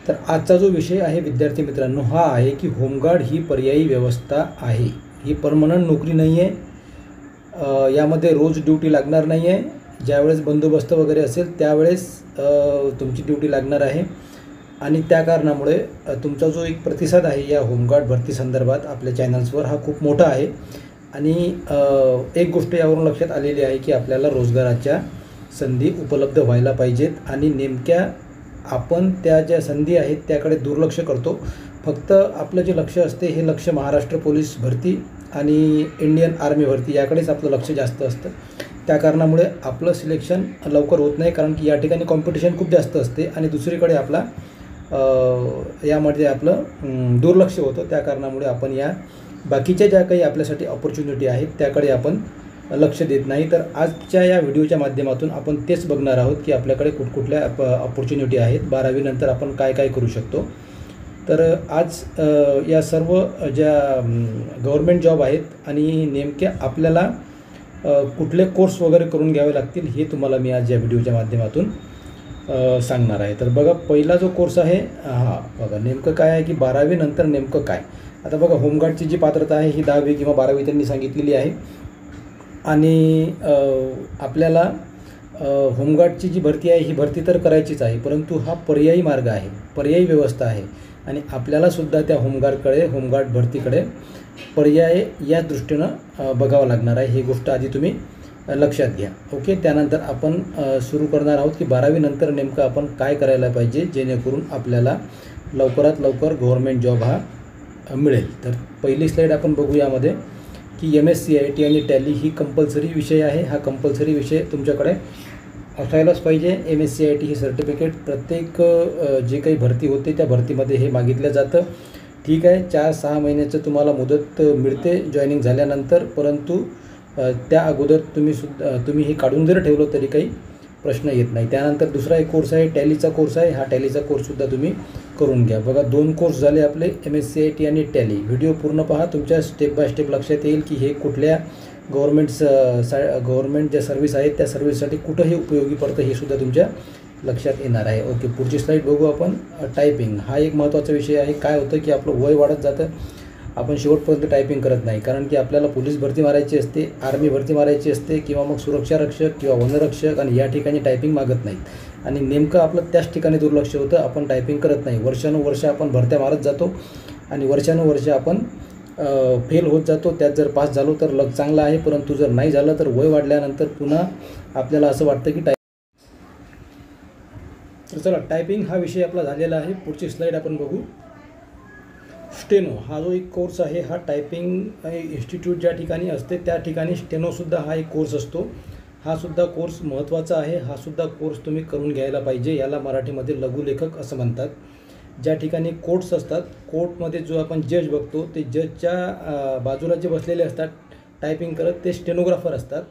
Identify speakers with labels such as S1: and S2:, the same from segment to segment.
S1: तर आजचा जो विषय आहे विद्यार्थी मित्रांनो हा आहे की होमगार्ड ही पर्यायी व्यवस्था आहे, ही परमनंट नोकरी नाही आहे। यामध्ये रोज ड्यूटी लागणार नाही आहे, ज्यावेळेस बंदोबस्त वगैरे असेल त्यावेळेस तुमची ड्यूटी लागणार आहे। आणि त्या कारणामुळे तुमचा जो एक प्रतिसाद आहे या होमगार्ड भरती संदर्भात आपल्या चॅनल्सवर हा खूप मोठा आहे। आणि एक गोष्ट यावरून लक्षात आलेली आहे की आपल्याला रोजगाराच्या संधी उपलब्ध व्हायला पाहिजेत आणि नेमक्या आपण त्या ज्या संधी आहेत त्याकडे दुर्लक्ष करतो। फक्त आपलं जे लक्ष असते हे लक्ष महाराष्ट्र पोलीस भरती आणि इंडियन आर्मी भरती याकडेच आपलं लक्ष जास्त असतं। त्या कारणामुळे आपलं सिलेक्शन लवकर होत नाही, कारण की या ठिकाणी कॉम्पिटिशन खूप जास्त असते आणि दुसरीकडे आपला यामध्ये आपलं दुर्लक्ष होतं। त्या कारणामुळे आपण या बाकीच्या ज्या काही आपल्यासाठी अपॉर्च्युनिटी आहेत त्याकडे आपण लक्ष देत नाही। तर आजच्या या व्हिडिओच्या माध्यमातून आपण तेच बघणार आहोत की आपल्याकडे कुठकुठल्या अपॉर्च्युनिटी आहेत, 12वी नंतर आपण काय काय करू शकतो। तर आज या सर्व ज्या गव्हर्मेंट जॉब आहेत आणि नेमक्या आपल्याला कुठले कोर्स वगैरे करून घ्यावे लागतील हे तुम्हाला मी आज या व्हिडिओच्या माध्यमातून सांगणार आहे। तर बघा, पहिला जो कोर्स आहे बघा नेमकं काय आहे की 12वी नंतर नेमकं काय। आता बघा, होमगार्डची जी पात्रता आहे ही 10वी किंवा 12वी त्यांनी सांगितलेली आहे आणि आपल्याला होमगार्डची जी भरती आहे ही भरती तर करायचीच आहे, परंतु हा पर्यायी मार्ग आहे, पर्यायी व्यवस्था आहे आणि आपल्यालासुद्धा त्या होमगार्ड भरतीकडे पर्याय या दृष्टीनं बघावं लागणार आहे। ही गोष्ट आधी तुम्ही लक्षात घ्या, ओके। त्यानंतर आपण सुरू करणार आहोत की 12वी नंतर नेमकं आपण काय करायला पाहिजे जेणेकरून आपल्याला लवकरात लवकर गव्हर्मेंट जॉब हा मिळेल। तर पहिली स्लाईड आपण बघू यामध्ये की MSCIT आणि टॅली ही कंपल्सरी विषय आहे। हा कंपल्सरी विषय तुमच्याकडे असायलाच पाहिजे। MSCIT ही सर्टिफिकेट प्रत्येक जे काही भरती होते त्या भरतीमध्ये हे मागितलं जातं। ठीक आहे, 4-6 महिन्याचं तुम्हाला मुदत मिळते जॉईनिंग झाल्यानंतर, परंतु त्या अगोदर तुम्ही हे काढून जर ठेवलं तरी काही प्रश्न येत नाही। त्यानंतर दुसरा एक कोर्स आहे टॅलीचा कोर्स आहे, हा टॅलीचा कोर्ससुद्धा तुम्ही करून घ्या। बघा, 2 कोर्स झाले आपले MSCIT आणि टॅली। व्हिडिओ पूर्ण पहा, तुमच्या स्टेप बाय स्टेप लक्षात येईल की हे कुठल्या गव्हर्मेंट ज्या सर्व्हिस आहेत त्या सर्व्हिससाठी कुठं हे उपयोगी पडतं हे सुद्धा तुमच्या लक्षात येणार आहे, ओके। पुढची स्लाईड बघू आपण। टायपिंग हा एक महत्त्वाचा विषय आहे। काय होतं की आपलं वय वाढत जातं, आपण शेवटपर्यंत टायपिंग करत नाही, कारण की आपल्याला पोलीस भरती मारायची असते, आर्मी भरती मारायची असते किंवा मग सुरक्षा रक्षक किंवा वनरक्षक, आणि या ठिकाणी टायपिंग मागत नाहीत आणि नेमकं आपलं त्याच ठिकाणी दुर्लक्ष होतं, आपण टायपिंग करत नाही। वर्षानुवर्ष आपण भरत्या मारत जातो आणि वर्षानुवर्ष आपण फेल होत जातो। त्यात जर पास झालो तर लक चांगला आहे, परंतु जर नाही झालं तर वय वाढल्यानंतर पुन्हा आपल्याला असं वाटतं की तर चला, टायपिंग हा विषय आपला झालेला आहे। पुढची स्लाईड आपण बघू। स्टेनो हा जो एक कोर्स आहे, हा टायपिंग इन्स्टिट्यूट ज्या ठिकाणी असते त्या ठिकाणी स्टेनोसुद्धा हा एक कोर्स असतो। हा सुद्धा कोर्स महत्त्वाचा आहे, हा सुद्धा कोर्स तुम्ही करून घ्यायला पाहिजे। याला मराठीमध्ये लघुलेखक असं म्हणतात। ज्या ठिकाणी कोर्ट्स असतात, कोर्टमध्ये जो आपण जज बघतो ते जजच्या बाजूला जे बसलेले असतात टायपिंग करत ते स्टेनोग्राफर असतात।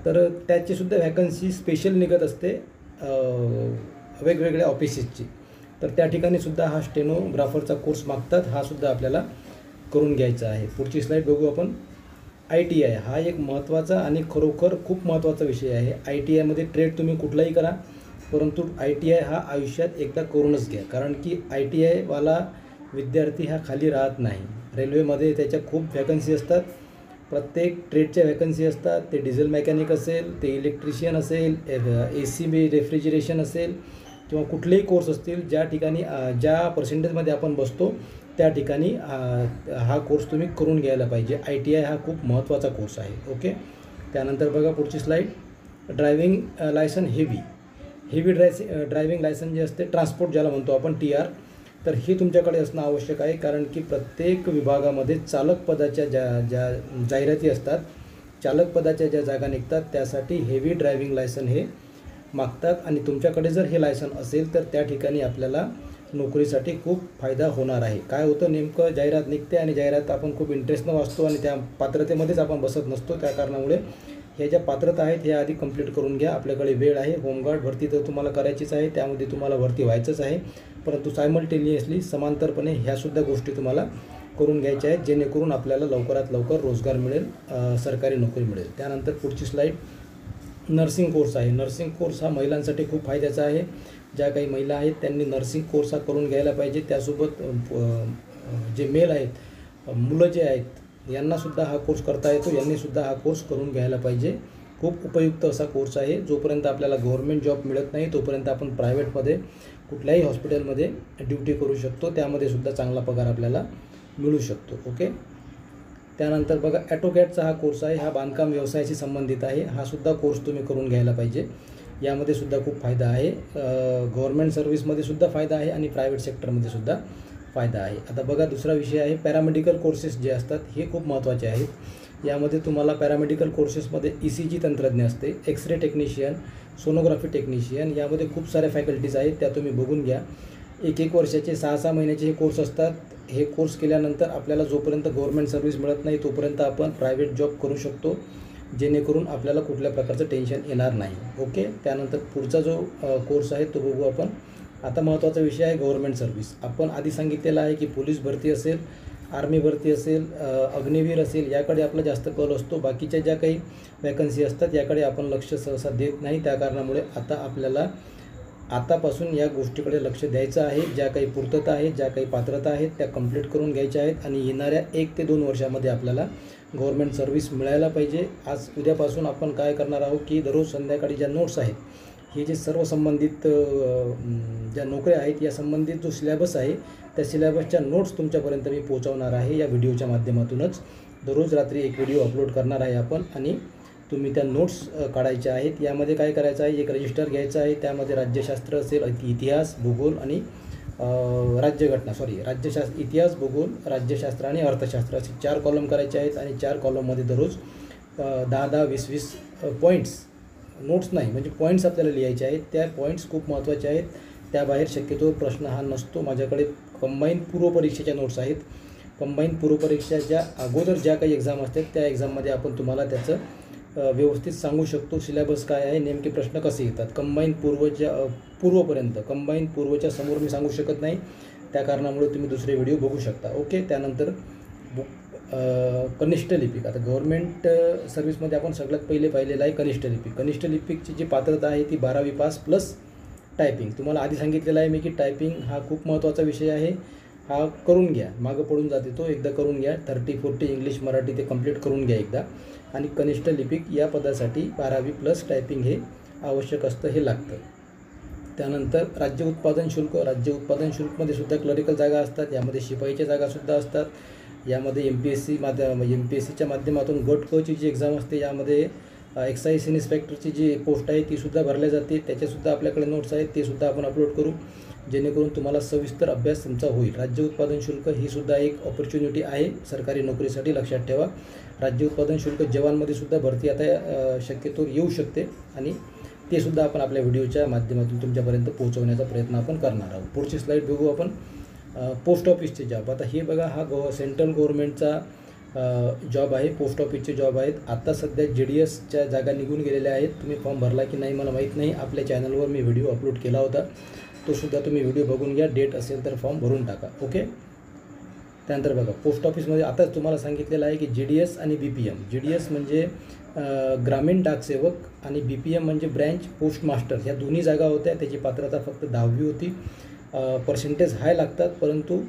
S1: तर त्याचीसुद्धा व्हॅकन्सी स्पेशल निघत असते वेगवेगळ्या ऑफिसेसची, तर त्या ठिकाणी सुद्धा हा स्टेनोग्राफरचा कोर्स मागतात, हा सुद्धा आपल्याला करून घ्यायचा आहे। पुढची स्लाईड बघू आपण। ITI हा एक महत्त्वाचा आणि खरोखर खूप महत्त्वाचा विषय आहे। ITIमध्ये ट्रेड तुम्ही कुठलाही करा, परंतु ITI हा आयुष्यात एकदा करूनच घ्या, कारण की ITI वाला विद्यार्थी हा खाली राहत नाही। रेल्वेमध्ये त्याच्या खूप व्हॅकन्सी असतात, प्रत्येक ट्रेडच्या व्हॅकन्सी असतात। ते डिझेल मेकॅनिक असेल, ते इलेक्ट्रिशियन असेल, AC रेफ्रिजरेशन असेल किंवा कुठलेही कोर्स असतील, ज्या ठिकाणी ज्या पर्सेंटेजमध्ये आपण बसतो त्या ठिकाणी हा कोर्स तुम्ही करून घ्यायला पाहिजे। ITI हा खूप महत्त्वाचा कोर्स आहे, ओके। त्यानंतर बघा पुढची slide. Driving licence heavy driving licence जे असते, ट्रान्सपोर्ट ज्याला म्हणतो आपण TR, तर हे तुमच्याकडे असणं आवश्यक आहे, कारण की प्रत्येक विभागामध्ये चालक पदाच्या ज्या जाहिराती असतात, चालक पदाच्या ज्या जागा निघतात त्यासाठी हेवी ड्रायव्हिंग लायसन हे मागतात आणि तुमच्याकडे जर हे लायसन असेल तर त्या ठिकाणी आपल्याला नोकरीसाठी खूप फायदा होणार आहे। काय होतं नेमकं, जाहिरात निघते आणि जाहिरात आपण खूप इंटरेस्टनं वाचतो आणि त्या पात्रतेमध्येच आपण बसत नसतो। त्या कारणामुळे ह्या ज्या पात्रता आहेत ह्या आधी कंप्लीट करून घ्या, आपल्याकडे वेळ आहे। होमगार्ड भरती तर तुम्हाला करायचीच आहे, त्यामध्ये तुम्हाला भरती व्हायचंच आहे, परंतु सायमल्टेनियसली समांतरपणे ह्यासुद्धा गोष्टी तुम्हाला करून घ्यायच्या आहेत, जेणेकरून आपल्याला लवकरात लवकर रोजगार मिळेल, सरकारी नोकरी मिळेल। त्यानंतर पुढची स्लाईड। नर्सिंग कोर्स आहे. नर्सिंग कोर्स हा महिलांसाठी खूप फायद्याचा आहे. ज्या काही महिला आहेत त्यांनी नर्सिंग कोर्स हा करून घ्यायला पाहिजे. त्यासोबत जे मेल आहेत, मुलं जे आहेत, यांनासुद्धा हा कोर्स करता येतो. यांनीसुद्धा हा कोर्स करून घ्यायला पाहिजे. खूप उपयुक्त असा कोर्स आहे. जोपर्यंत आपल्याला गव्हर्मेंट जॉब मिळत नाही तोपर्यंत आपण प्रायव्हेटमध्ये कुठल्याही हॉस्पिटलमध्ये ड्युटी करू शकतो. त्यामध्ये सुद्धा चांगला पगार आपल्याला मिळू शकतो. ओके. त्यानंतर बघा, ॲटोकॅटचा हा कोर्स आहे. हा बांधकाम व्यवसायाशी संबंधित आहे. हा सुद्धा कोर्स तुम्ही करून घ्यायला पाहिजे. यामध्ये सुद्धा खूप फायदा आहे. गव्हर्मेंट सर्व्हिसमध्ये सुद्धा फायदा आहे आणि प्रायव्हेट सेक्टरमध्ये सुद्धा फायदा आहे. आता बघा, दुसरा विषय आहे पॅरामेडिकल कोर्सेस जे असतात हे खूप महत्त्वाचे आहेत. यामध्ये तुम्हाला पॅरामेडिकल कोर्सेसमध्ये ECG तंत्रज्ञ असते, एक्सरे टेक्निशियन, सोनोग्राफी टेक्निशियन, यामध्ये खूप साऱ्या फॅकल्टीज आहेत. त्या तुम्ही बघून घ्या. 1-1 वर्षाचे 6-6 महिन्याचे हे कोर्स असतात. हे कोर्स केल्यानंतर आपल्याला जोपर्यंत गव्हर्मेंट सर्व्हिस मिळत नाही तोपर्यंत आपण प्रायव्हेट जॉब करू शकतो, जेणेकरून आपल्याला कुठल्या प्रकारचं टेन्शन येणार नाही. ओके. त्यानंतर पुढचा जो कोर्स आहे तो बघू आपण. आता महत्त्वाचा विषय आहे गव्हर्मेंट सर्व्हिस. आपण आधी सांगितलेलं आहे की पोलीस भरती असेल, आर्मी भरती असेल, अग्निवीर असेल, याकडे आपला जास्त कल असतो. बाकीच्या ज्या काही वॅकन्सी असतात याकडे आपण लक्ष सहसा देत नाही. त्या कारणामुळे आता आपल्याला आतापासून या गोष्टीकडे लक्ष द्यायचं आहे. ज्या काही पूर्तता आहेत, ज्या काही पात्रता आहेत त्या कंप्लीट करून घ्यायच्या आहेत आणि येणाऱ्या 1 ते 2 वर्षामध्ये आपल्याला गव्हर्मेंट सर्व्हिस मिळायला पाहिजे. आज उद्यापासून आपण काय करणार आहोत की दररोज संध्याकाळी ज्या नोट्स आहेत, हे जे सर्व संबंधित ज्या नोकऱ्या आहेत या संबंधित जो सिलेबस आहे त्या सिलेबसच्या नोट्स तुमच्यापर्यंत मी पोहोचवणार आहे या व्हिडिओच्या माध्यमातूनच. दररोज रात्री एक व्हिडिओ अपलोड करणार आहे आपण आणि तुम्ही त्या नोट्स काढायच्या आहेत. यामध्ये काय करायचं आहे, एक रजिस्टर घ्यायचं आहे. त्यामध्ये राज्यशास्त्र असेल, इतिहास, भूगोल आणि इतिहास, भूगोल, राज्यशास्त्र आणि अर्थशास्त्र असे 4 कॉलम करायचे आहेत आणि 4 कॉलममध्ये दररोज 10-10, 20-20 पॉईंट्स, नोट्स नाही म्हणजे पॉईंट्स आपल्याला लिहायचे आहेत. त्या पॉईंट्स खूप महत्त्वाचे आहेत. त्याबाहेर शक्यतो प्रश्न हा नसतो. माझ्याकडे कंबाईन पूर्वपरीक्षेच्या नोट्स आहेत. कंबाईन पूर्वपरीक्षाच्या अगोदर ज्या काही एक्झाम असतात त्या एक्झाममध्ये आपण तुम्हाला त्याचं व्यवस्थित सांगू शकतो. सिलेबस काय आहे, नेमके प्रश्न कसे येतात. कंबाईन पूर्वपर्यंत, कंबाईन पूर्वच्या समोर मी सांगू शकत नाही. त्या कारणामुळे तुम्ही दुसरे व्हिडिओ बघू शकता. ओके. त्यानंतर कनिष्ठ लिपिक. आता गव्हर्मेंट सर्व्हिसमध्ये आपण सगळ्यात पहिले पाहिलेलं आहे कनिष्ठ लिपिक. कनिष्ठ लिपिकची जी पात्रता आहे ती 12वी पास प्लस टायपिंग. तुम्हाला आधी सांगितलेलं आहे मी की टायपिंग हा खूप महत्त्वाचा विषय आहे. हा करून घ्या, मागं पडून जाते तो, एकदा करून घ्या. 30-40 इंग्लिश मराठी ते कंप्लीट करून घ्या एकदा. आणि कनिष्ठ लिपिक या पदासाठी 12वी प्लस टायपिंग हे आवश्यक असतं, हे लागतं. त्यानंतर राज्य उत्पादन शुल्क. राज्य उत्पादन शुल्कमध्ये सुद्धा क्लरिकल जागा असतात. यामध्ये शिपाईच्या जागासुद्धा असतात. यामध्ये MPSCच्या माध्यमातून गट क ची जी एक्झाम असते यामध्ये एक्साईज इन्स्पेक्टरची जी पोस्ट आहे तीसुद्धा भरल्या जाते. त्याच्यासुद्धा आपल्याकडे नोट्स आहेत, ते सुद्धा आपण अपलोड करू, जेणेकरून तुम्हाला सविस्तर अभ्यास तुमचा होईल. राज्य उत्पादन शुल्क ही सुद्धा एक ऑपॉर्च्युनिटी आहे सरकारी नोकरीसाठी, लक्षात ठेवा. राज्य उत्पादन शुल्क जवानमध्ये सुद्धा भरती आता शक्यतो येऊ शकते आणि ते सुद्धा आपण आपल्या व्हिडिओच्या माध्यमातून तुमच्यापर्यंत पोहोचवण्याचा प्रयत्न आपण करणार आहोत. पुढची स्लाईड बघू आपण. पोस्ट ऑफिसचे जॉब. आता हे बघा, हा सेंट्रल गव्हर्नमेंटचा जॉब आहे. पोस्ट ऑफिसचे जॉब आहेत. आता सध्या JDSच्या जागा निघून गेलेल्या आहेत. तुम्ही फॉर्म भरला की नाही मला माहीत नाही. आपल्या चॅनलवर मी व्हिडिओ अपलोड केला होता, तो सुद्धा तुम्ही व्हिडिओ बघून घ्या. डेट असेल तर फॉर्म भरून टाका. ओके. त्यानंतर बघा, पोस्ट ऑफिसमध्ये आताच तुम्हाला सांगितलेलं आहे की JDS आणि BPM. JDS म्हणजे ग्रामीण डाकसेवक आणि BPM म्हणजे ब्रँच पोस्ट मास्टर. ह्या दोन्ही जागा होत्या. त्याची पात्रता फक्त 10वी होती. पर्सेंटेज हाय लागतात, परंतु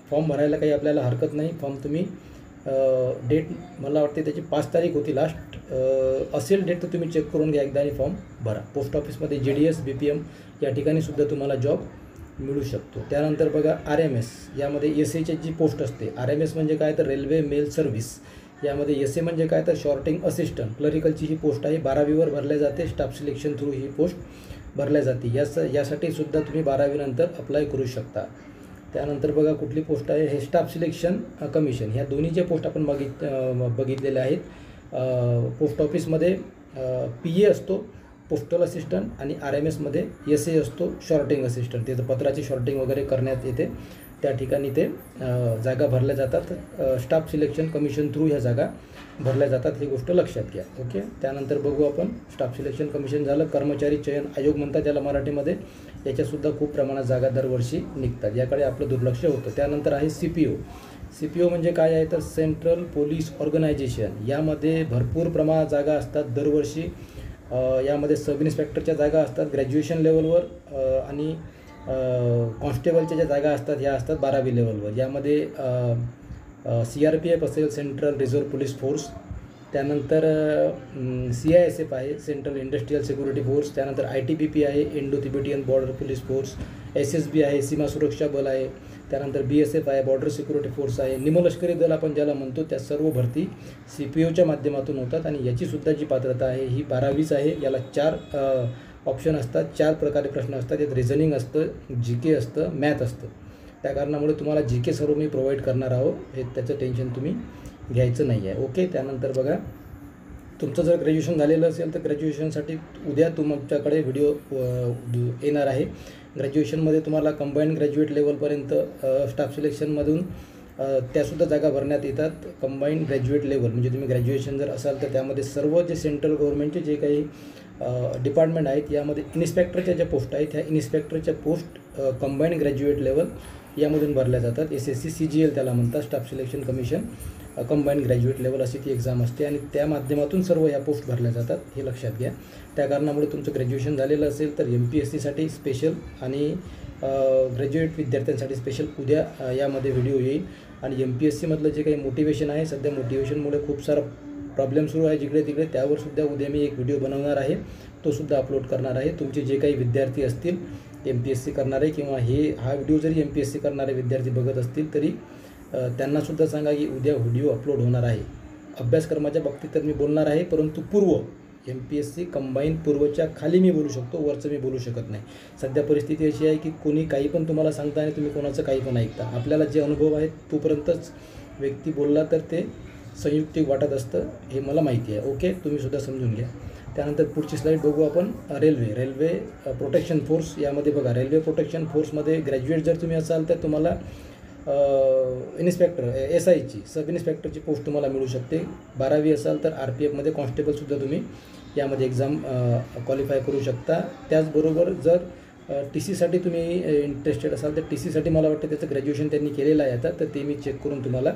S1: फॉर्म भरायला काही आपल्याला हरकत नाही. फॉर्म तुम्ही डेट मला वाटते त्याची 5 तारीख होती लास्ट, असेल डेट तर तुम्ही चेक करून घ्या एकदा आणि फॉर्म भरा. पोस्ट ऑफिसमध्ये JDS, BPM या ठिकाणी सुद्धा तुम्हाला जॉब मिळू शकतो. त्यानंतर बघा, RMS. यामध्ये SA जी पोस्ट असते. RMS म्हणजे काय तर रेल्वे मेल सर्व्हिस. यामध्ये SA म्हणजे काय तर शॉर्टिंग असिस्टंट. क्लरिकलची ही पोस्ट आहे. 12वीवर भरल्या जाते. स्टाफ सिलेक्शन थ्रू ही पोस्ट भरल्या जाते. यासाठी सुद्धा तुम्ही 12वी नंतर अप्लाय करू शकता. त्यानंतर बघा कुठली पोस्ट आहे, हे स्टाफ सिलेक्शन कमिशन. ह्या दोन्ही ज्या पोस्ट आपण बघितलेल्या आहेत. पोस्ट ऑफिसमध्ये PA असतो, पोस्टल असिस्टंट, आणि RMSमध्ये SA असतो, शॉर्टिंग असिस्टंट. तिथं पत्राची शॉर्टिंग वगैरे करण्यात येते. त्या ठिकाणी ते जागा भरल्या जातात. स्टाफ सिलेक्शन कमिशन थ्रू ह्या जागा भरल्या जातात, ही गोष्ट लक्षात घ्या. ओके. त्यानंतर बघू आपण, स्टाफ सिलेक्शन कमिशन झालं. कर्मचारी चयन आयोग म्हणतात त्याला मराठीमध्ये. याच्यासुद्धा खूप प्रमाणात जागा दरवर्षी निघतात. याकडे आपलं दुर्लक्ष होतं. त्यानंतर आहे CPO म्हणजे काय आहे तर सेंट्रल पोलीस ऑर्गनायझेशन. यामध्ये भरपूर प्रमाणात जागा असतात. दरवर्षी यामध्ये सब इन्स्पेक्टरच्या जागा असतात ग्रॅज्युएशन लेवलवर आणि कॉन्स्टेबलच्या ज्या जागा असतात ह्या असतात 12वी लेवलवर. यामध्ये CRPF असेल, सेंट्रल रिझर्व्ह पोलीस फोर्स, त्यानंतर CISF आहे, सेंट्रल इंडस्ट्रियल सिक्युरिटी फोर्स, त्यानंतर ITBP आहे, Indo Tibetan border police force, SSB आहे, सीमा सुरक्षा बल आहे, त्यानंतर BSF आहे, बॉर्डर सिक्युरिटी फोर्स आहे, निमलष्करी दल आपण ज्याला म्हणतो. त्या सर्व भरती CPOच्या माध्यमातून होतात आणि याचीसुद्धा जी पात्रता आहे ही 12वीच आहे. याला 4 ऑप्शन असतात, 4 प्रकारे प्रश्न असतात. यात रिझनिंग असतं, GK असतं, मॅथ असतं. त्या कारणामुळे तुम्हाला GK सर्व मी प्रोव्हाइड करणार आहोत, हे त्याचं टेन्शन तुम्ही घ्यायचं नाही आहे. ओके. त्यानंतर बघा, तुमचं जर ग्रॅज्युएशन झालेलं असेल तर ग्रॅज्युएशनसाठी उद्या तुमच्याकडे व्हिडिओ येणार आहे. ग्रॅज्युएशनमध्ये तुम्हाला कंबाईंड ग्रॅज्युएट लेवलपर्यंत स्टाफ सिलेक्शनमधून त्यासुद्धा जागा भरण्यात येतात. कंबाईंड ग्रॅज्युएट लेवल म्हणजे तुम्ही ग्रॅज्युएशन जर असाल तर त्यामध्ये सर्व जे सेंट्रल गव्हर्नमेंटचे जे काही डिपार्टमेंट आहेत यामध्ये इन्स्पेक्टरच्या ज्या पोस्ट आहेत ह्या इन्स्पेक्टरच्या पोस्ट कंबाईंड ग्रॅज्युएट लेवल यामधून भरल्या जातात. SSC CGL त्याला म्हणतात, staff selection commission combined graduate level अशी ती एक्झाम असते आणि त्या माध्यमातून सर्व या पोस्ट भरल्या जातात, हे लक्षात घ्या. त्या कारणामुळे तुमचं ग्रॅज्युएशन झालेलं असेल तर MPSCसाठी स्पेशल आणि ग्रॅज्युएट विद्यार्थ्यांसाठी स्पेशल उद्या यामध्ये व्हिडिओ येईल. आणि MPSCमधलं जे काही मोटिवेशन आहे, सध्या मोटिवेशनमुळे खूप सारा प्रॉब्लेम सुरू आहे जिकडे तिकडे, त्यावरसुद्धा उद्या मी एक व्हिडिओ बनवणार आहे, तोसुद्धा अपलोड करणार आहे. तुमचे जे काही विद्यार्थी असतील MPSC करणारे किंवा हा व्हिडिओ जरी MPSC करणारे विद्यार्थी बघत असतील तरी त्यांनासुद्धा सांगा की उद्या व्हिडिओ अपलोड होणार आहे. अभ्यासक्रमाच्या बाबतीत तर मी बोलणार आहे, परंतु पूर्व MPSC कंबाईन पूर्वच्या खाली मी बोलू शकतो, वरचं मी बोलू शकत नाही. सध्या परिस्थिती अशी आहे की कोणी काही पण तुम्हाला सांगता आणि तुम्ही कोणाचं काही पण ऐकता. आपल्याला जे अनुभव आहेत तोपर्यंतच व्यक्ती बोलला तर ते संयुक्तिक वाटत असतं, हे मला माहिती आहे. ओके. तुम्हीसुद्धा समजून घ्या. त्यानंतर पुढची स्लाईड बघू आपण. Railway protection force. यामध्ये बघा, रेल्वे प्रोटेक्शन फोर्समध्ये ग्रॅज्युएट जर तुम्ही असाल तर तुम्हाला इन्स्पेक्टर SIची सब इन्स्पेक्टरची पोस्ट तुम्हाला मिळू शकते. 12वी असाल तर RPFमध्ये कॉन्स्टेबलसुद्धा तुम्ही यामध्ये एक्झाम क्वालिफाय करू शकता. त्याचबरोबर जर TCसाठी तुम्ही इंटरेस्टेड असाल तर TCसाठी मला वाटतं त्याचं ग्रॅज्युएशन त्यांनी केलेलं आहे आता, तर ते मी चेक करून तुम्हाला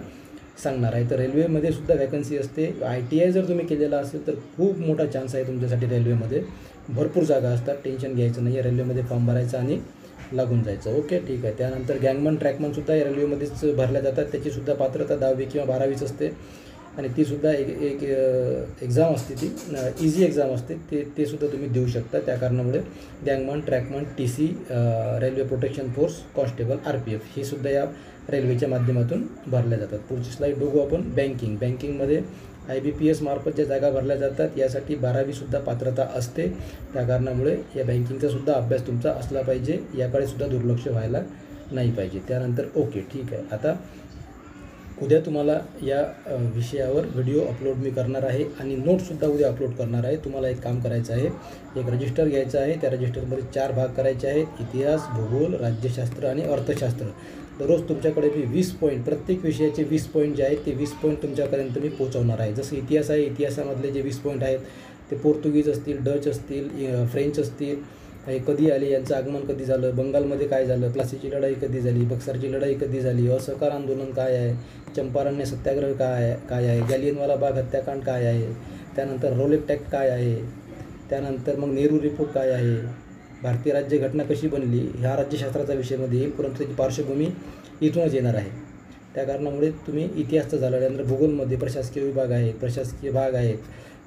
S1: सांगणार आहे. तर रेल्वेमध्ये सुद्धा वॅकन्सी असते. ITI जर तुम्ही केलेला असेल तर खूप मोठा चान्स आहे तुमच्यासाठी. रेल्वेमध्ये भरपूर जागा असतात, टेन्शन घ्यायचं नाही आहे. रेल्वेमध्ये फॉर्म भरायचा आणि लागून जायचं. ओके. ठीक आहे. त्यानंतर गँगमन ट्रॅकमनसुद्धा या रेल्वेमध्येच भरल्या जातात. त्याचीसुद्धा पात्रता 10वी किंवा 12वीच असते आणि तीसुद्धा एक एक्झाम असते, ती इझी एक्झाम असते, ते सुद्धा तुम्ही देऊ शकता. त्या कारणामुळे गँगमन, ट्रॅकमन, TC, railway protection force, constable, RPF हे सुद्धा या रेल्वेच्या माध्यमातून भरल्या जातात. पुढची स्लाईड बघू आपण. बँकिंगमध्ये IBPS मार्फत ज्या जागा भरल्या जातात यासाठी 12वीसुद्धा पात्रता असते. त्या कारणामुळे या बँकिंगचासुद्धा अभ्यास तुमचा असला पाहिजे, याकडे सुद्धा दुर्लक्ष व्हायला नाही पाहिजे. त्यानंतर ओके. ठीक आहे. आता उद्या तुम्हाला या विषयावर व्हिडिओ अपलोड मी करणार आहे आणि नोट्ससुद्धा उद्या अपलोड करणार आहे. तुम्हाला एक काम करायचं आहे, एक रजिस्टर घ्यायचं आहे. त्या रजिस्टरमध्ये 4 भाग करायचे आहेत: इतिहास, भूगोल, राज्यशास्त्र आणि अर्थशास्त्र. दररोज तुमच्याकडे मी 20 पॉईंट, प्रत्येक विषयाचे 20 पॉईंट जे आहेत ते 20 पॉईंट तुमच्यापर्यंत मी पोहोचवणार आहे. जसं इतिहास आहे, इतिहासामधले जे 20 पॉईंट आहेत ते पोर्तुगीज असतील, डच असतील, फ्रेंच असतील, हे कधी आले, यांचं आगमन कधी झालं, बंगालमध्ये काय झालं, प्लासीची लढाई कधी झाली, बक्सरची लढाई कधी झाली, असहकार आंदोलन काय आहे, चंपारण्य सत्याग्रह काय आहे, जालियनवाला बाग हत्याकांड काय आहे, त्यानंतर रोलेक्ट ॲक्ट काय आहे, त्यानंतर मग नेहरू रिपोर्ट काय आहे, भारतीय राज्यघटना कशी बनली, ह्या राज्यशास्त्राचा विषयामध्ये येईल, परंतु त्याची पार्श्वभूमी इथूनच येणार आहे. त्या कारणामुळे तुम्ही इतिहासचं झालं, त्यानंतर भूगोलमध्ये प्रशासकीय विभाग आहे, प्रशासकीय भाग आहेत,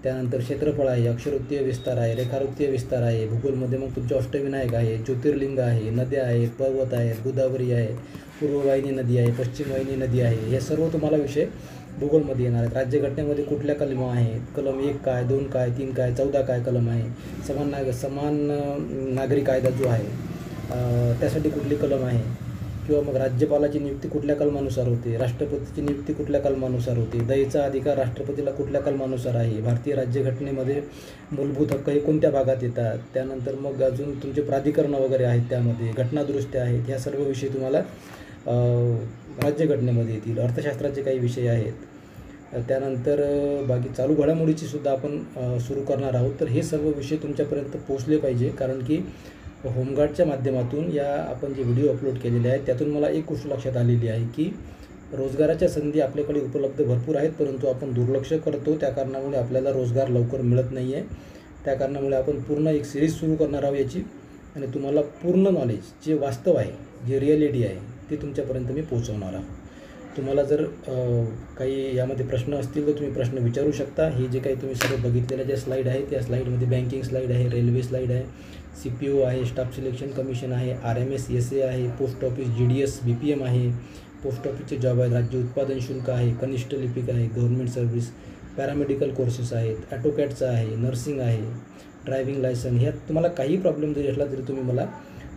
S1: त्यानंतर क्षेत्रफळ आहे, अक्षरवृत्तीय विस्तार आहे, रेखावृत्तीय विस्तार आहे, भूगोलमध्ये मग तुमचे अष्टविनायक आहे, ज्योतिर्लिंग आहे, नद्या आहेत, पर्वत आहेत, गोदावरी आहे, पूर्ववाहिनी नदी आहे, पश्चिमवाहिनी नदी आहे, हे सर्व तुम्हाला विषय भूगोलमध्ये येणार आहेत. राज्यघटनेमध्ये कुठल्या कलम आहेत, कलम 1 काय, 2 काय, 3 काय, 14 काय कलम आहे, समान नागरी कायदा जो आहे त्यासाठी कुठली कलम आहे, किंवा मग राज्यपालाची नियुक्ती कुठल्या कलमानुसार होते, राष्ट्रपतीची नियुक्ती कुठल्या कलमानुसार होते, दयेचा अधिकार राष्ट्रपतीला कुठल्या कलमानुसार आहे, भारतीय राज्यघटनेमध्ये मूलभूत हक्क हे कोणत्या भागात येतात, त्यानंतर मग अजून तुमचे प्राधिकरणं वगैरे आहेत, त्यामध्ये घटनादुरुस्त्या आहेत, ह्या सर्व विषय तुम्हाला राज्यघटनेमध्ये येतील. अर्थशास्त्राचे काही विषय आहेत, त्यानंतर बाकी चालू घडामोडीची सुद्धा आपण सुरू करणार आहोत. तर हे सर्व विषय तुमच्यापर्यंत पोहोचले पाहिजे, कारण की होमगार्डच्या माध्यमातून या आपण जे व्हिडिओ अपलोड केलेले आहेत त्यातून मला एक गोष्ट लक्षात आलेली आहे की रोजगाराच्या संधी आपल्याकडे उपलब्ध भरपूर आहेत, परंतु आपण दुर्लक्ष करतो. त्या कारणामुळे आपल्याला रोजगार लवकर मिळत नाही आहे. त्या कारणामुळे आपण पूर्ण एक सिरीज सुरू करणार आहोत याची, आणि तुम्हाला पूर्ण नॉलेज जे वास्तव आहे, जे रिॲलिटी आहे ते तुमच्यापर्यंत मी पोहोचवणार आहे. तुम्हाला जर काही यामध्ये प्रश्न असतील तर तुम्ही प्रश्न विचारू शकता. हे जे काही तुम्ही सर्व बघितलेल्या ज्या स्लाईड आहे त्या स्लाईडमध्ये बँकिंग स्लाईड आहे, रेल्वे स्लाईड आहे, CPO आहे, स्टाफ सिलेक्शन कमिशन आहे, RMS SA आहे, पोस्ट ऑफिस GDS BPM आहे, पोस्ट ऑफिसचे जॉब आहेत, राज्य उत्पादन शुल्क आहे, कनिष्ठ लिपिक आहे, गव्हर्नमेंट सर्व्हिस, पॅरामेडिकल कोर्सेस आहेत, ॲटोकॅटचं आहे, नर्सिंग आहे, ड्रायव्हिंग लायसन. ह्यात तुम्हाला काही प्रॉब्लेम जरी असला तरी तुम्ही मला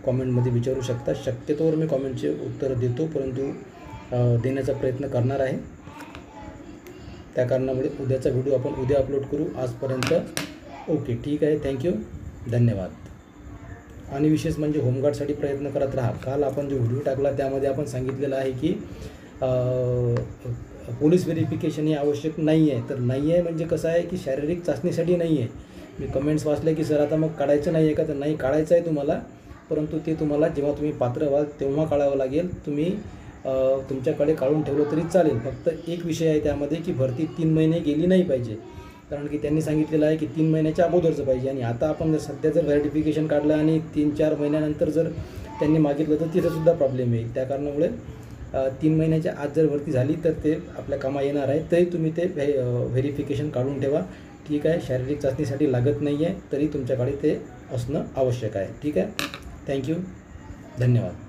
S1: कॉमेंटमध्ये विचारू शकता. शक्यतोवर मी कॉमेंटचे उत्तर देतो, परंतु देण्याचा प्रयत्न करणार आहे. त्या कारणामुळे उद्याचा व्हिडिओ आपण उद्या अपलोड करू. आजपर्यंत ओके, ठीक आहे, थँक्यू, धन्यवाद. आणि विशेष म्हणजे होमगार्डसाठी प्रयत्न करत राहा. काल आपण जो व्हिडिओ टाकला त्यामध्ये आपण सांगितलेलं आहे की पोलीस व्हेरिफिकेशन हे आवश्यक नाही आहे. तर नाही आहे म्हणजे कसं आहे की शारीरिक चाचणीसाठी नाही आहे. मी कमेंट्स वाचले की सर आता मग काढायचं नाही आहे का? तर नाही, काढायचं आहे तुम्हाला, परंतु ते तुम्हाला जेव्हा तुम्ही पात्र व्हाल तेव्हा काढावं लागेल. तुम्ही तुमच्याकडे काढून ठेवलं तरी चालेल. फक्त एक विषय आहे त्यामध्ये की भरती 3 महिने गेली नाही पाहिजे, कारण की त्यांनी सांगितलेलं आहे की 3 महिन्याच्या अगोदरचं पाहिजे. आणि आता आपण जर सध्या जर व्हेरिफिकेशन काढलं आणि 3-4 महिन्यानंतर जर त्यांनी मागितलं तर तिथंसुद्धा प्रॉब्लेम येईल. त्या कारणामुळे 3 महिन्याच्या आत जर भरती झाली तर ते आपल्या कामा येणार आहे. तरी तुम्ही ते व्हेरिफिकेशन काढून ठेवा. ठीक आहे, शारीरिक चाचणीसाठी लागत नाही आहे तरी तुमच्याकडे ते असणं आवश्यक आहे. ठीक आहे, थँक्यू, धन्यवाद.